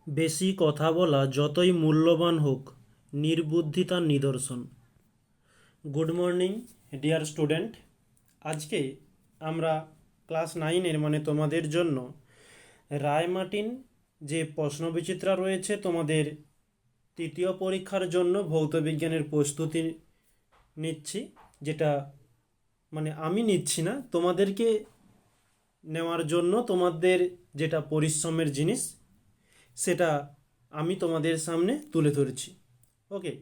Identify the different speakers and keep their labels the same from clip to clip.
Speaker 1: বেশি কথা বলা যতই মূল্যবান হোক, নির্বুদ্ধি তার নিদর্শন। Good morning dear student. আজকে আমরা ক্লাস 9-এর মানে তোমাদের জন্য রায়মার্টিন যে প্রশ্নবিচিত্রা রয়েছে তোমাদের তৃতীয় পরীক্ষার জন্য ভৌতবিজ্ঞানের প্রস্তুতি নিচ্ছি, যেটা মানে আমি নিচ্ছি না, তোমাদেরকে নেওয়ার জন্য তোমাদের যেটা পরিশ্রমের জিনিস সেটা আমি তোমাদের সামনে তুলে ধরেছি। ওকে,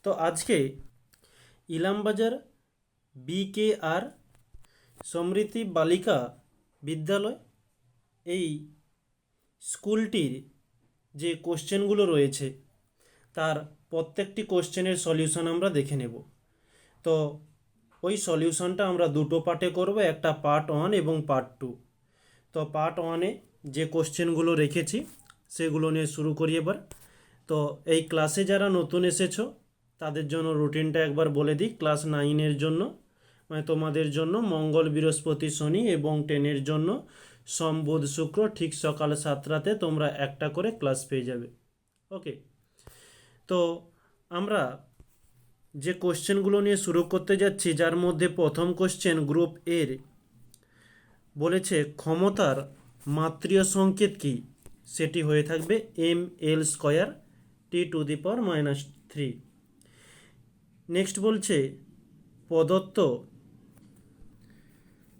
Speaker 1: তো আজকে ইলামবাজার BKR সমৃদ্ধি বালিকা বিদ্যালয় এই স্কুলটির যে কোশ্চেনগুলো রয়েছে তার প্রত্যেকটি কোশ্চেনের সলিউশন আমরা দেখে নেব। তো ওই সলিউশনটা আমরা দুটো পার্টে করব, একটা পার্ট 1 এবং পার্ট 2। তো পার্ট 1-এ যে কোশ্চেনগুলো রেখেছি সেগুলো নিয়ে শুরু করি এবার। তো এই ক্লাসে যারা নতুন এসেছো তাদের জন্য রুটিনটা একবার বলে দিই। ক্লাস 9-এর জন্য মানে তোমাদের জন্য মঙ্গল, বৃহস্পতি, শনি এবং 10-এর জন্য সোম, বুধ, শুক্র ঠিক সকাল 7টাতে তোমরা একটা করে ক্লাস পেয়ে যাবে। ওকে, তো আমরা যে কোশ্চেনগুলো নিয়ে শুরু করতে যাচ্ছি, যার মধ্যে প্রথম কোশ্চেন গ্রুপ এর বলেছে ক্ষমতার মাত্রিয় সংকেত কি, সেটি হয়ে থাকবে ml² T⁻³ নেক্সট বলছে প্রদত্ত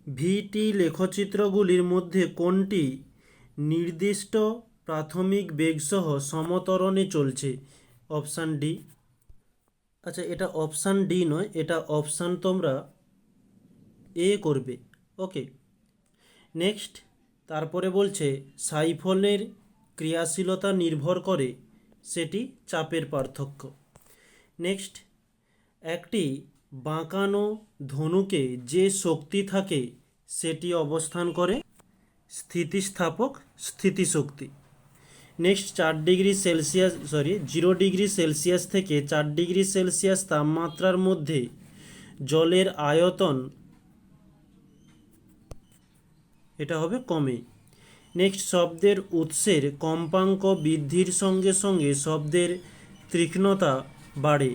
Speaker 1: VT লেখচিত্রগুলির মধ্যে কোনটি নির্দিষ্ট প্রাথমিক বেগসহ সমতরণে চলছে। Option D. আচ্ছা, এটা অপশান ডি নয়, এটা অপশান তোমরা এ করবে। ওকে, নেক্সট তারপরে বলছে সাইফনের ক্রিয়াশীলতা নির্ভর করে, সেটি চাপের পার্থক্য। নেক্সট, একটি বাঁকানো ধনুকে যে শক্তি থাকে সেটি অবস্থান করে স্থিতিস্থাপক স্থিতিশক্তি। নেক্সট, 0 ডিগ্রি সেলসিয়াস থেকে 4 ডিগ্রি সেলসিয়াস তাপমাত্রার মধ্যে জলের আয়তন এটা হবে কমে। নেক্সট, শব্দের উৎসের কম্পাঙ্ক বৃদ্ধির সঙ্গে সঙ্গে শব্দের তীক্ষ্ণতা বাড়ে।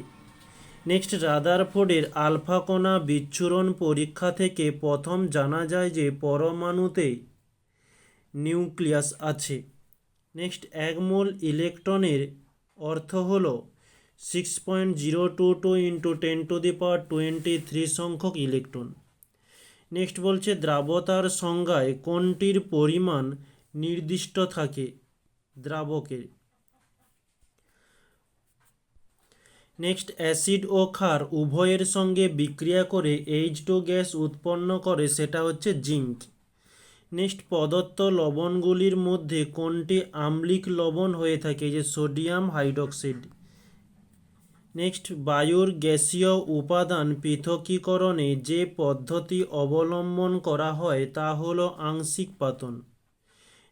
Speaker 1: নেক্সট, রাদারফোর্ডের আলফা কণা বিচ্ছুরণ পরীক্ষা থেকে প্রথম জানা যায় যে পরমাণুতে নিউক্লিয়াস আছে। নেক্সট, 1 মোল ইলেকট্রনের অর্থ হল 6.022 × 10⁻23 সংখ্যক ইলেকট্রন। নেক্সট বলছে দ্রাবতার সংজ্ঞায় কোনটির পরিমাণ নির্দিষ্ট থাকে, দ্রাবকের। নেক্সট, অ্যাসিড ও ক্ষার উভয়ের সঙ্গে বিক্রিয়া করে H2 গ্যাস উৎপন্ন করে, সেটা হচ্ছে জিঙ্ক। নেক্সট, প্রদত্ত লবণগুলির মধ্যে কোনটি আম্লিক লবণ হয়ে থাকে, যে সোডিয়াম হাইড্রোক্সাইড। নেক্সট, বায়ুর গ্যাসীয় উপাদান পৃথকীকরণে যে পদ্ধতি অবলম্বন করা হয় তা হলো আংশিক পাতন।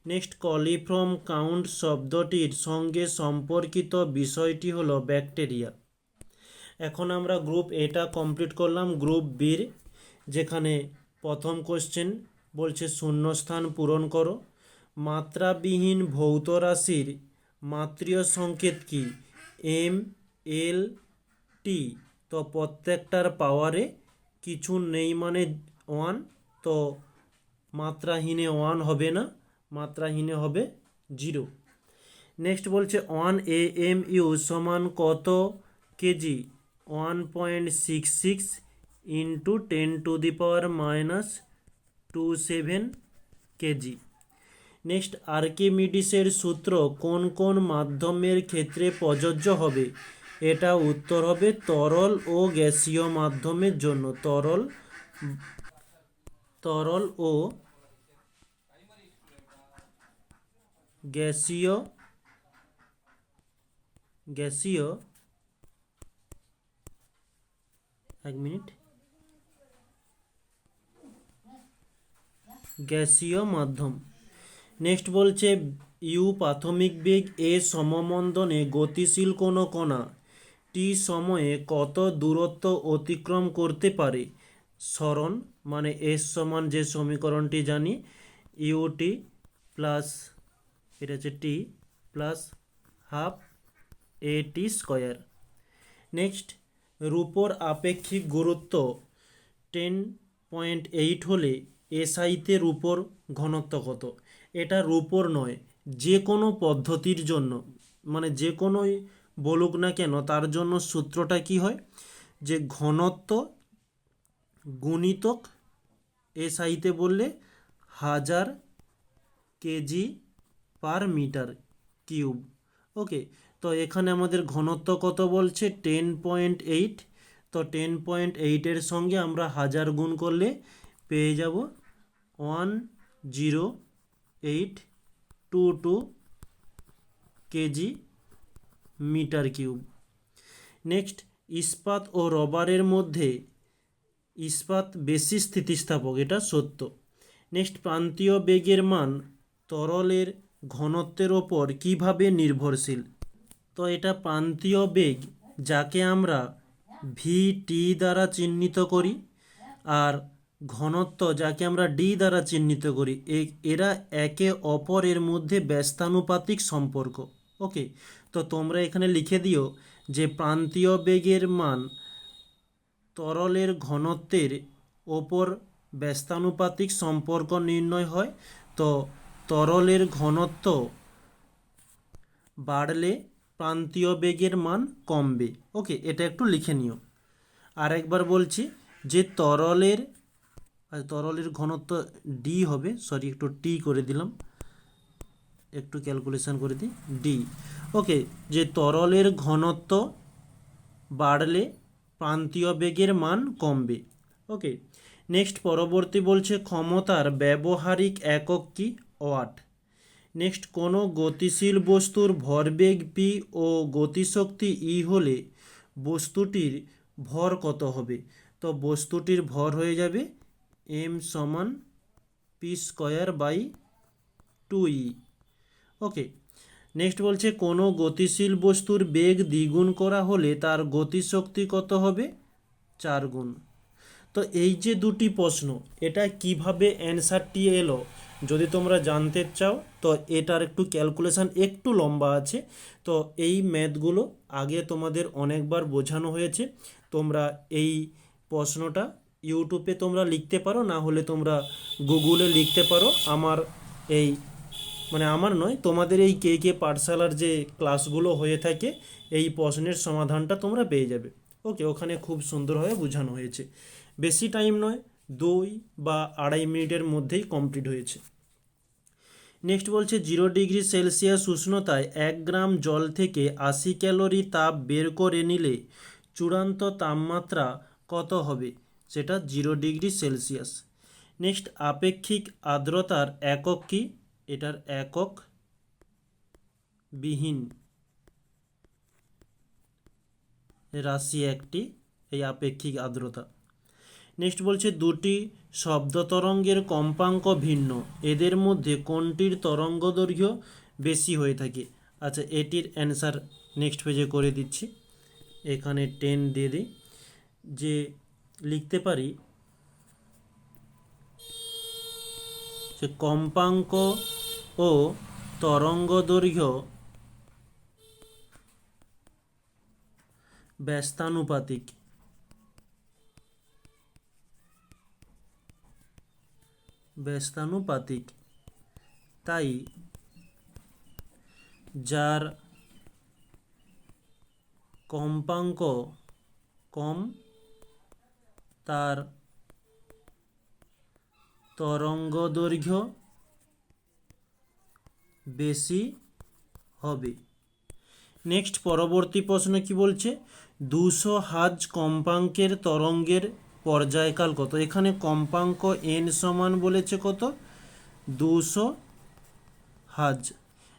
Speaker 1: নেক্সট, কলিফর্ম কাউন্ট শব্দটির সঙ্গে সম্পর্কিত বিষয়টি হলো ব্যাকটেরিয়া। এখন আমরা গ্রুপ এটা কমপ্লিট করলাম। গ্রুপ বির যেখানে প্রথম কোশ্চেন বলছে শূন্যস্থান পূরণ করো। মাত্রাবিহীন ভৌত রাশির মাত্রিয় সংকেত কি, MLT। তো প্রত্যেকটার পাওয়ারে কিছু নেই মানে 1, তো মাত্রাহীনে 1 হবে না, মাত্রাহীনে হবে 0। নেক্সট বলছে 1 AMU সমান কত কেজি, 1.66 × 10⁻⁻27 কেজি। নেক্সট, আর্কিমিডিসের সূত্র কোন কোন মাধ্যমের ক্ষেত্রে প্রযোজ্য হবে, এটা উত্তর হবে তরল ও গ্যাসীয় মাধ্যমের জন্য। তরল ও গ্যাসীয় গ্যাসীয় মাধ্যম। নেক্সট বলছে ইউ প্রাথমিক বেগ, এ সমমন্দনে গতিশীল কোনো কণা টি সময়ে কত দূরত্ব অতিক্রম করতে পারে। সরণ মানে এস সমান যে সমীকরণটি জানি, ইউটি প্লাস এটা হচ্ছে টি প্লাস হাফ এটি স্কোয়ার। নেক্সট, রূপোর আপেক্ষিক গুরুত্ব 10.8 হলে এসআইতে রূপোর ঘনত্ব কত? এটা রূপোর নয়, যে কোনো পদ্ধতির জন্য, মানে যে কোনোই বলুক না কেন, তার জন্য সূত্রটা কি হয়, যে ঘনত্ব গুণিতক এসআইতে বললে 1000 কেজি পার মিটার কিউব। ওকে, তো এখানে আমাদের ঘনত্ব কত বলছে? 10.8। তো 10.8-এর সঙ্গে আমরা 1000 গুণ করলে পেয়ে যাব 10822 কেজি মিটার কিউব। নেক্সট, ইস্পাত ও রবারের মধ্যে ইস্পাত বেশি স্থিতিস্থাপক, এটা সত্য। নেক্সট, প্রান্তীয় বেগের মান তরলের ঘনত্বের ওপর কিভাবে নির্ভরশীল? তো এটা প্রান্তীয় বেগ, যাকে আমরা ভিটি দ্বারা চিহ্নিত করি, আর ঘনত্ব যাকে আমরা ডি দ্বারা চিহ্নিত করি, এরা একে অপরের মধ্যে ব্যস্তানুপাতিক সম্পর্ক। ওকে, তো তোমরা এখানে লিখে দিও যে প্রান্তীয় বেগের মান তরলের ঘনত্বের ওপর ব্যস্তানুপাতিক সম্পর্ক নির্ণয় হয়। তো তরলের ঘনত্ব বাড়লে প্রান্তীয় বেগের মান কমবে। ওকে, এটা একটু লিখে নিও। আরেকবার বলছি যে তরলের ঘনত্ব ডি হবে, সরি একটু টি করে দিলাম, একটু ক্যালকুলেশন করে দিই, ডি। ওকে, যে তরলের ঘনত্ব বাড়লে প্রান্তীয় বেগের মান কমবে। ওকে, নেক্সট পরবর্তী বলছে ক্ষমতার ব্যবহারিক একক কি? ওয়াট। নেক্সট, কোনো গতিশীল বস্তুর ভরবেগ পি ও গতিশক্তি ই হলে বস্তুটির ভর কত হবে? তো বস্তুটির ভর হয়ে যাবে এম সমান পি স্কোয়ার বাই 2ই। ওকে, নেক্সট বলছে কোনো গতিশীল বস্তুর বেগ দ্বিগুণ করা হলে তার গতিশক্তি কত হবে? 4 গুণ। তো এই যে দুটি প্রশ্ন, এটা কিভাবে অ্যান্সারটি এলো যদি তোমরা জানতে চাও, তো এটার একটু ক্যালকুলেশান একটু লম্বা আছে। তো এই ম্যাথগুলো আগে তোমাদের অনেকবার বোঝানো হয়েছে। তোমরা এই প্রশ্নটা ইউটিউবে তোমরা লিখতে পারো, না হলে তোমরা গুগলে লিখতে পারো। আমার এই আমার নয়, তোমাদের এই কে পাঠশালার যে ক্লাসগুলো হয়ে থাকে, এই প্রশ্নের সমাধানটা তোমরা পেয়ে যাবে। ওকে, ওখানে খুব সুন্দরভাবে বোঝানো হয়েছে। বেশি টাইম নয়, 2 বা 2.5 মিনিটের মধ্যেই কমপ্লিট হয়েছে। নেক্সট বলছে 0 ডিগ্রি সেলসিয়াস উষ্ণতায় 1 গ্রাম জল থেকে 80 ক্যালোরি তাপ বের করে নিলে চূড়ান্ত তাপমাত্রা কত হবে? সেটা 0 ডিগ্রি সেলসিয়াস। নেক্সট, আপেক্ষিক আর্দ্রতার একক কি? এটার একক বিহীন রাশি একটি, এই আপেক্ষিক আর্দ্রতা। নেক্সট বলছে দুটি শব্দ তরঙ্গের কম্পাঙ্ক ভিন্ন, এদের মধ্যে কোনটির তরঙ্গ দৈর্ঘ্য বেশি হয়ে থাকে? আচ্ছা, এটির অ্যান্সার নেক্সট পেজে করে দিচ্ছি, এখানে 10 দিয়ে দিই, যে লিখতে পারি যে কম্পাঙ্ক ও তরঙ্গ দৈর্ঘ্য ব্যস্তানুপাতিক। তাই যার কম্পাঙ্ক কম তার তরঙ্গ দৈর্ঘ্য বেশি হবে। নেক্সট পরবর্তী প্রশ্ন কি বলছে? 200 হাজ কম্পাঙ্কের তরঙ্গের পর্যায়কাল কত? এখানে কম্পাঙ্ক n সমান বলেছে কত? 200 হাজ,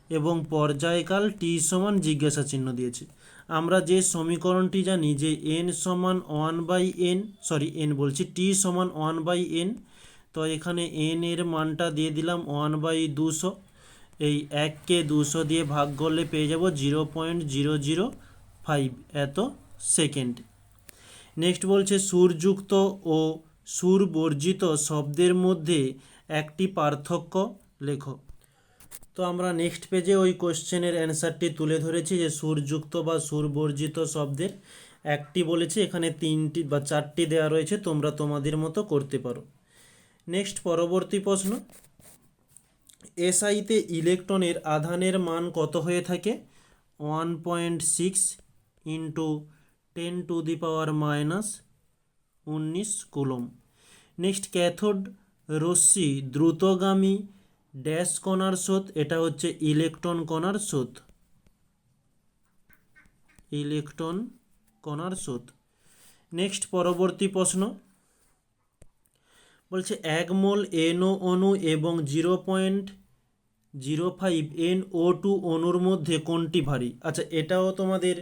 Speaker 1: এবং পর্যায়কাল t সমান জিজ্ঞাসা চিহ্ন দিয়েছে। আমরা যে সমীকরণটি জানি যে n সমান 1/n, t সমান 1/n, তো এখানে n এর মানটা দিয়ে দিলাম 1/200। এই 1কে 200 দিয়ে ভাগ করলে পেয়ে যাব 0.005 এত সেকেন্ড। নেক্সট বলছে সুরযুক্ত ও সুর বর্জিত শব্দের মধ্যে একটি পার্থক্য লেখো। তো আমরা নেক্সট পেজে ওই কোশ্চেনের অ্যান্সারটি তুলে ধরেছি যে সুরযুক্ত বা সুরবর্জিত শব্দের একটি বলেছে, এখানে 3টি বা 4টি দেওয়া রয়েছে, তোমরা তোমাদের মতো করতে পারো। নেক্সট পরবর্তী প্রশ্ন, এসআইতে ইলেকট্রনের আধানের মান কত হয়ে থাকে? 1.6 ইন্টু 10⁻⁻19 কুলম। নেক্সট ক্যাথোড রশ্মি দ্রুতগামী ড্যাশ কণার স্রোত, এটা হচ্ছে ইলেকট্রন কণার স্রোত, ইলেকট্রন কণার স্রোত। নেক্সট পরবর্তী প্রশ্ন বলছে 1 মোল NO অণু এবং 0.05 NO2 অণুর মধ্যে কোনটি ভারী? আচ্ছা, এটাও তোমাদের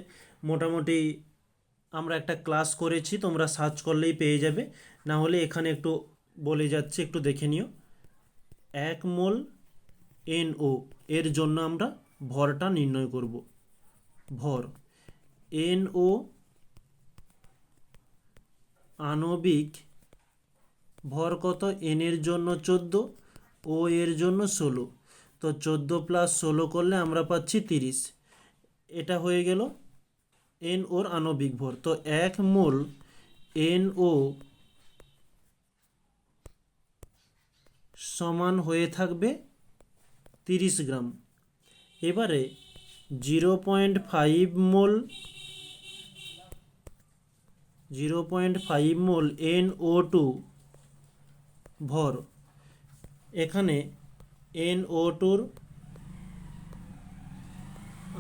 Speaker 1: মোটামুটি আমরা একটা ক্লাস করেছি, তোমরা সার্চ করলেই পেয়ে যাবে, না হলে এখানে একটু বলে যাচ্ছে, একটু দেখে নিও। 1 মোল NO এর জন্য আমরা ভরটা নির্ণয় করব। ভর NO আণবিক ভর কত? N এর জন্য 14, O এর জন্য 16, তো 14 + 16 করলে আমরা পাচ্ছি 30। এটা হয়ে গেল NOর আণবিক ভর। তো 1 মোল NO সমান হয়ে থাকবে 30 গ্রাম। এবারে 0.5 মোল NO2 ভর, এখানে NO2র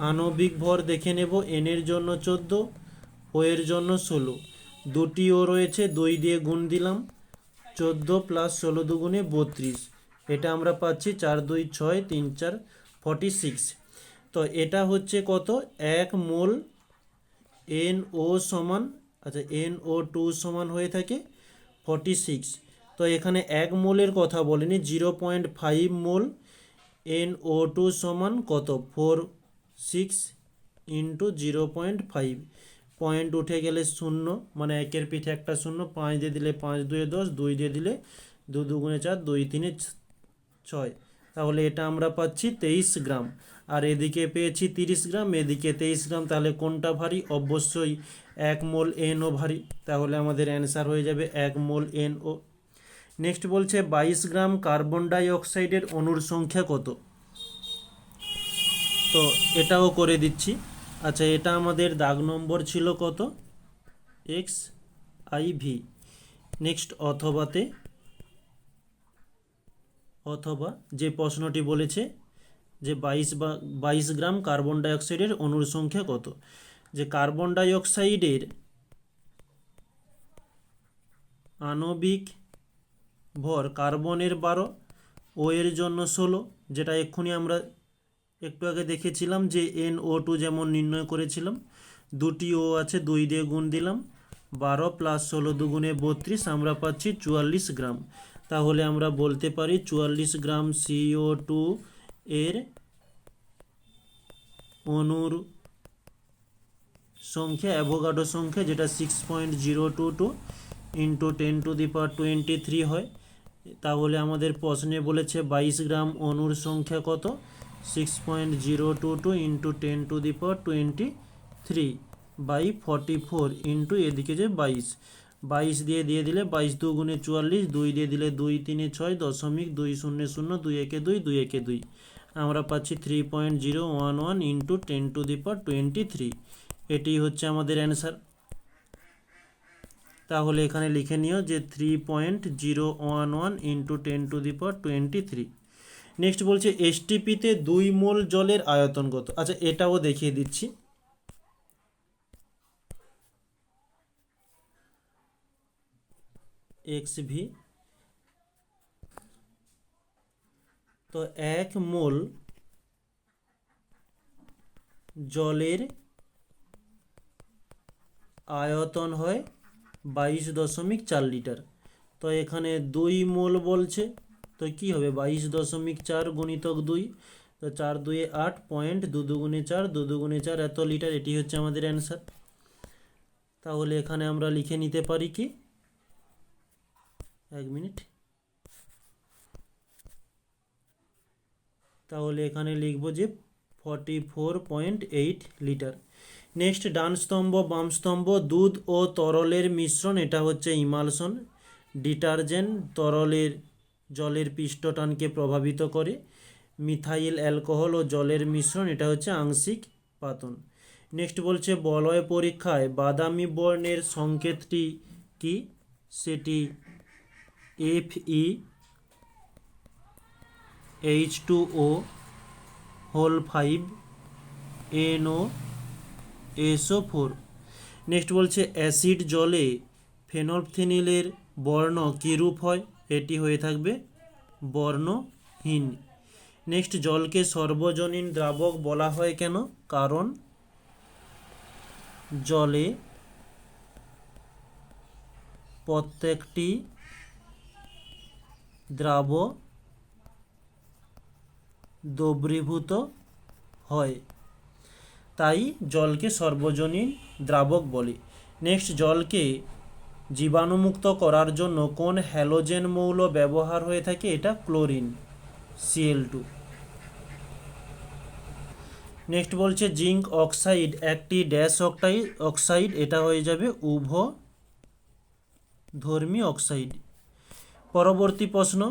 Speaker 1: আণবিক ভর দেখে নেব। N এর জন্য 14, O এর জন্য 16, দুটি O রয়েছে, 2 দিয়ে গুণ দিলাম, 14 + 16 দুগুণে 32, এটা আমরা পাচ্ছি 4 2 6 3 4 46। তো এটা হচ্ছে কত? 1 মোল NO সমান, আচ্ছা NO2 সমান হয়ে থাকে 46। তো এখানে 1 মোলের কথা বলেনি, 0.5 মোল NO2 সমান কত? 46 ইন্টু 0.5, পয়েন্ট উঠে গেলে 0, মানে 1-এর পিঠে একটা 0, 5 দিয়ে দিলে 5 2 10, 2 দিয়ে দিলে 2 2 4, 2 3 6, তাহলে এটা আমরা পাচ্ছি 23 গ্রাম। আর এদিকে পেয়েছি 30 গ্রাম, এদিকে 23 গ্রাম, তাহলে কোনটা ভারী? অবশ্যই 1 মোল NO ভারী, তাহলে আমাদের অ্যান্সার হয়ে যাবে 1 মোল NO। নেক্সট বলছে 22 গ্রাম কার্বন ডাই অক্সাইডের অণুর সংখ্যা কত? তো এটাও করে দিচ্ছি। আচ্ছা, এটা আমাদের দাগ নম্বর ছিল কত? XIV। নেক্সট অথবা যে প্রশ্নটি বলেছে যে 22 গ্রাম কার্বন ডাইঅক্সাইডের অণুর সংখ্যা কত? যে কার্বন ডাইঅক্সাইডের আণবিক ভর কার্বনের 12, O এর জন্য 16, যেটা এক্ষুনি আমরা একটু আগে দেখেছিলাম যে NO2 যেমন নির্ণয় করেছিলাম, দুটি O আছে, 2 দিয়ে গুণ দিলাম, 12 + 16 দুগুণে 32, আমরা পাচ্ছি 44 গ্রাম। তাহলে আমরা বলতে পারি 44 গ্রাম CO2 এর অণুর সংখ্যা, অ্যাভোগাড্রো সংখ্যা, যেটা 6.022 ইন্টু 10⁻23 হয়। তাহলে আমাদের প্রশ্নে বলেছে 22 গ্রাম অণুর সংখ্যা কত? 6.022 ইন্টু 10⁻23 বাই 44 ইন্টু এদিকে যে 22 দিয়ে দিলে 22 2 × 44, 2 দিয়ে দিলে 2 3 6, 0.200, 2 1 2, 2 1 2, আমরা পাচ্ছি 3.011 ইন্টু 10⁻23। এটি হচ্ছে আমাদের অ্যান্সার। তাহলে এখানে লিখে নিও যে 3.011 ইন্টু 10⁻23। নেক্সট বলছে এসটিপিতে 2 মোল জলের আয়তন কত? আচ্ছা, এটাও দেখিয়ে দিচ্ছি। XV, তো 1 মোল জলের আয়তন হয় 22.4 লিটার। তো এখানে 2 মোল বলছে, তো কি হবে? 22.4 গুণিতক 2, তো 4 2 8, পয়েন্ট 2 2 4, 2 2 4 এত লিটার, এটি হচ্ছে আমাদের অ্যান্সার। তাহলে এখানে আমরা লিখে নিতে পারি কি, 1 মিনিট, তাহলে এখানে লিখব যে 44.8 লিটার। নেক্সট ডান স্তম্ভ বাম স্তম্ভ, দুধ ও তরলের মিশ্রণ, এটা হচ্ছে ইমালশন। ডিটারজেন্ট তরলের জলের পৃষ্ঠটানকে প্রভাবিত করে। মিথাইল অ্যালকোহল ও জলের মিশ্রণ, এটা হচ্ছে আংশিক পাতন। নেক্সট বলছে বলয় পরীক্ষায় বাদামি বর্ণের সংকেতটি কি? সেটি Fe H2O হোল 5 NOSO4। নেক্সট বলছে অ্যাসিড জলে ফেনলফথেনিলের বর্ণ কীরূপ হয়? এটি হয়ে থাকবে বর্ণহীন। নেক্সট জলকে সর্বজনীন দ্রাবক বলা হয় কেন? কারণ জলে প্রত্যেকটি দ্রাব দ্রবীভূত হয়, তাই জলকে সর্বজনীন দ্রাবক বলে। নেক্সট জলকে জীবাণুমুক্ত করার জন্য কোন হ্যালোজেন মৌল ব্যবহার হয়ে থাকে? এটা ক্লোরিন Cl2। নেক্সট বলছে জিঙ্ক অক্সাইড একটি ড্যাশ অক্সাইড, এটা হয়ে যাবে উভধর্মী অক্সাইড। পরবর্তী প্রশ্ন,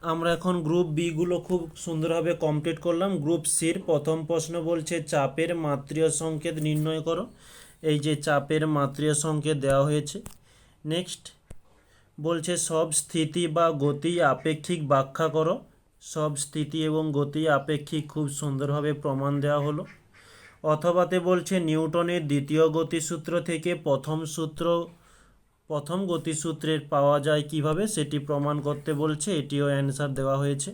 Speaker 1: আমরা এখন গ্রুপ বি গুলো খুব সুন্দরভাবে কমপ্লিট করলাম। গ্রুপ সির প্রথম প্রশ্ন বলছে চাপের মাত্রীয় সংকেত নির্ণয় করো। এই যে চাপের মাত্রীয় সংকেত দেওয়া হয়েছে। নেক্সট বলছে সব স্থিতি বা গতি আপেক্ষিক ব্যাখ্যা করো। সব স্থিতি এবং গতি আপেক্ষিক খুব সুন্দরভাবে প্রমাণ দেওয়া হলো। অথবাতে বলছে নিউটনের দ্বিতীয় গতিসূত্র থেকে প্রথম গতিসূত্রের পাওয়া যায় কিভাবে, সেটি প্রমাণ করতে বলছে, এটিও অ্যান্সার দেওয়া হয়েছে।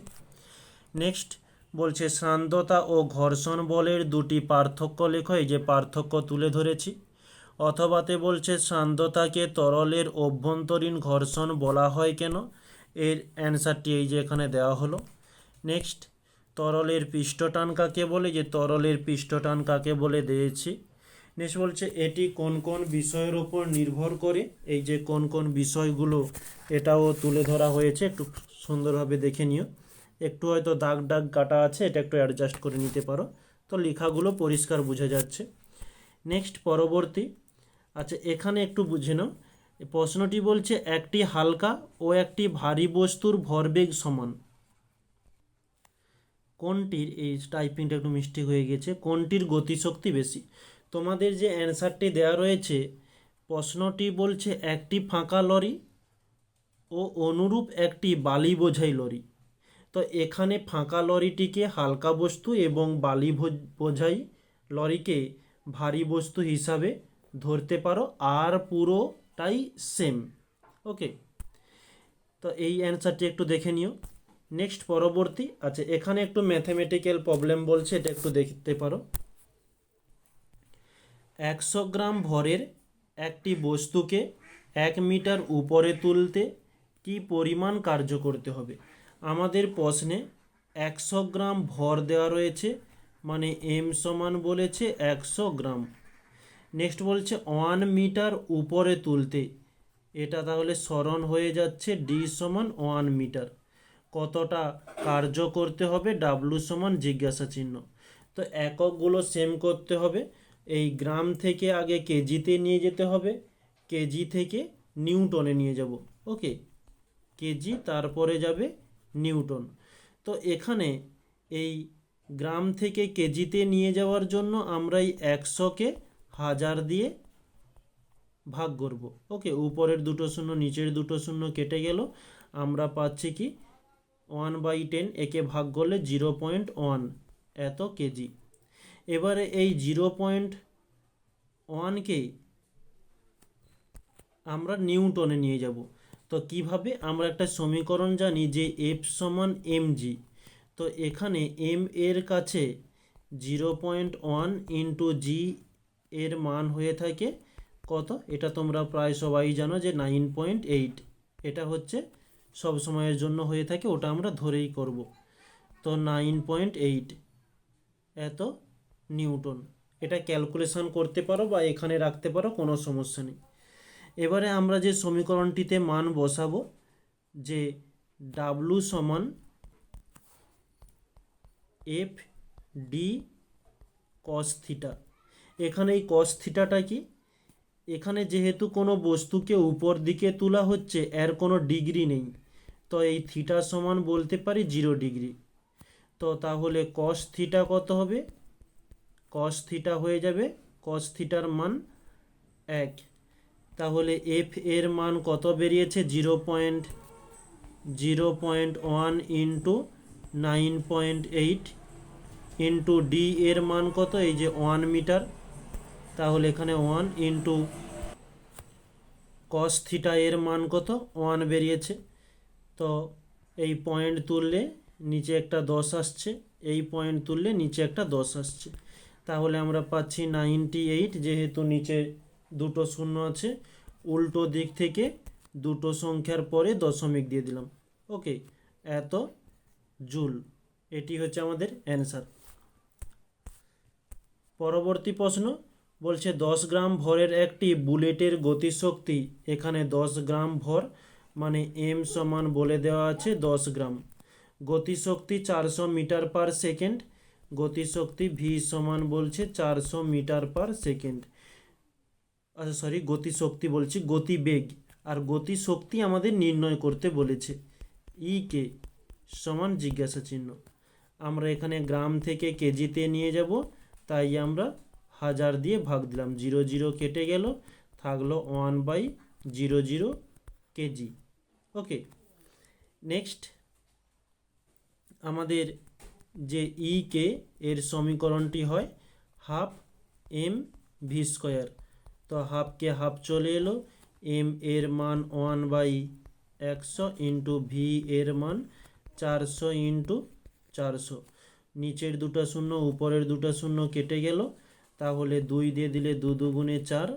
Speaker 1: নেক্সট বলছে সান্দ্রতা ও ঘর্ষণ বলের দুটি পার্থক্য লেখো। এই যে পার্থক্য তুলে ধরেছি। অথবাতে বলছে সান্দ্রতাকে তরলের অভ্যন্তরীণ ঘর্ষণ বলা হয় কেন? এর অ্যান্সারটি এই যে এখানে দেওয়া হলো। নেক্সট তরলের পৃষ্ঠটান কাকে বলে? যে তরলের পৃষ্ঠটান কাকে বলে দিয়েছি। নেক্সট বলছে এটি কোন কোন বিষয়ের ওপর নির্ভর করে। এই যে কোন কোন বিষয়গুলো, এটাও তুলে ধরা হয়েছে, একটু সুন্দরভাবে দেখে নিও। একটু হয়তো দাগ দাগ কাটা আছে, এটা একটু অ্যাডজাস্ট করে নিতে পারো, তো লেখাগুলো পরিষ্কার বোঝা যাচ্ছে। নেক্সট পরবর্তী, আচ্ছা এখানে একটু বুঝে নাও। প্রশ্নটি বলছে একটি হালকা ও একটি ভারী বস্তুর ভরবেগ সমান। কোনটির, এই টাইপিংটা একটু মিস্টেক হয়ে গেছে, কোনটির গতিশক্তি বেশি? তোমাদের যে অ্যান্সারটি দেওয়া রয়েছে, প্রশ্নটি বলছে একটি ফাঁকা লরি ও অনুরূপ একটি বালি বোঝাই লরি। তো এখানে ফাঁকা লরিটিকে হালকা বস্তু এবং বালি বোঝাই লরিকে ভারী বস্তু হিসাবে ধরতে পারো, আর পুরোটাই সেম। ওকে, তো এই অ্যান্সারটি একটু দেখে নিও। নেক্সট পরবর্তী, আচ্ছা এখানে একটু ম্যাথমেটিক্যাল প্রবলেম বলছে, এটা একটু দেখতে পারো। 100 গ্রাম ভরের একটি বস্তুকে 1 মিটার উপরে তুলতে কি পরিমাণ কার্য করতে হবে? আমাদের প্রশ্নে 100 গ্রাম ভর দেওয়া রয়েছে, মানে এম সমান বলেছে 100 গ্রাম। নেক্সট বলছে 1 মিটার উপরে তুলতে, এটা তাহলে সরণ হয়ে যাচ্ছে ডি সমান 1 মিটার। কতটা কার্য করতে হবে? ডাব্লু সমান জিজ্ঞাসা চিহ্ন। তো এককগুলো সেম করতে হবে। এই গ্রাম থেকে আগে কেজিতে নিয়ে যেতে হবে, কেজি থেকে নিউটনে নিয়ে যাব। ওকে, কেজি তারপরে যাবে নিউটন। তো এখানে এই গ্রাম থেকে কেজিতে নিয়ে যাওয়ার জন্য আমরা এই 100কে 1000 দিয়ে ভাগ করব। ওকে, উপরের দুটো শূন্য নিচের দুটো শূন্য কেটে গেল, আমরা পাচ্ছি কি 1/10, একে ভাগ করলে 0.1 এত কেজি। এবারে এই 0.1কে আমরা নিউটনে নিয়ে যাব। তো কিভাবে? আমরা একটা সমীকরণ জানি যে F সমান mg। তো এখানে m এর কাছে 0.1 ইন্টু জি এর মান হয়ে থাকে কত? এটা তোমরা প্রায় সবাই জানো যে 9.8। এটা হচ্ছে সব সময়ের জন্য হয়ে থাকে, ওটা আমরা ধরেই করব। তো 9.8 এত নিউটন। এটা ক্যালকুলেশন করতে পারো বা এখানে রাখতে পারো, কোনো সমস্যা নেই। এবারে আমরা যে সমীকরণটিতে মান বসাবো, যে ডাব্লু সমান এফ ডি কস থিটা। এখানে এই কস থিটাটা কি, এখানে যেহেতু কোনো বস্তুকে উপর দিকে তোলা হচ্ছে, এর কোনো ডিগ্রি নেই, তো এই থিটা সমান বলতে পারি 0 ডিগ্রি। তো তাহলে কস থিটা কত হবে, কস থিটা হয়ে যাবে, কস থিটার মান 1। তাহলে এফ এর মান কত বেরিয়েছে, 0.1 ইন্টু 9.8 ইন্টু ডি এর মান কত, এই যে 1 মিটার, তাহলে এখানে 1 ইন্টু কস থিটা এর মান কত 1 বেরিয়েছে। তো এই পয়েন্ট তুললে নিচে একটা 10 আসছে, এই পয়েন্ট তুললে নিচে একটা 10 আসছে, তাহলে আমরা পাচ্ছি 98। যেহেতু নিচে দুটো শূন্য আছে, উল্টো দিক থেকে দুটো সংখ্যার পরে দশমিক দিয়ে দিলাম। ওকে, এত জুল, এটি হচ্ছে আমাদের অ্যান্সার। পরবর্তী প্রশ্ন বলছে 10 গ্রাম ভরের একটি বুলেটের গতিশক্তি, এখানে 10 গ্রাম ভর মানে এম সমান বলে দেওয়া আছে 10 গ্রাম, গতিশক্তি 400 মিটার পার সেকেন্ড, গতিশক্তি ভি সমান বলছে 400 মিটার পার সেকেন্ড, আচ্ছা সরি গতিশক্তি বলছি, গতিবেগ আর গতিশক্তি আমাদের নির্ণয় করতে বলেছে। ই কে সমান জিজ্ঞাসা চিহ্ন, আমরা এখানে গ্রাম থেকে কেজিতে নিয়ে যাব, তাই আমরা 1000 দিয়ে ভাগ দিলাম, 0 0 কেটে গেল, থাকলো 1/00 কেজি। ওকে, নেক্সট আমাদের যে ই কে এর সমীকরণটি হয় হাফ এম ভি স্কোয়ার। তো হাফকে হাফ চলে এলো, এম এর মান 1/100 ইন্টু ভি এর মান 400 ইন্টু 400, নিচের দুটো শূন্য উপরের দুটো শূন্য কেটে গেল, তাহলে 2 দিয়ে দিলে 2 দুগুণে 4,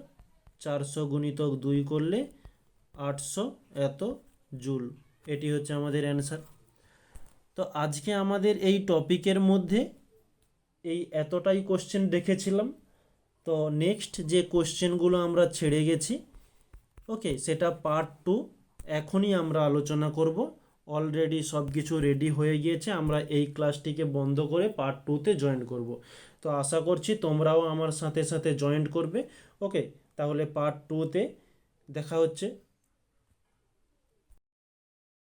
Speaker 1: 400 গুণিতক 2 করলে 800 এত জুল, এটি হচ্ছে আমাদের অ্যান্সার। তো আজকে আমাদের এই টপিকের মধ্যে এই এতটাই কোশ্চেন দেখেছিলাম। তো নেক্সট যে কোশ্চেনগুলো আমরা ছেড়ে গেছি, ওকে, সেটা পার্ট 2 এখনই আমরা আলোচনা করব। অলরেডি সব কিছু রেডি হয়ে গিয়েছে, আমরা এই ক্লাসটিকে বন্ধ করে পার্ট 2তে জয়েন করব। তো আশা করছি তোমরাও আমার সাথে সাথে জয়েন করবে। ওকে, তাহলে পার্ট 2তে দেখা হচ্ছে।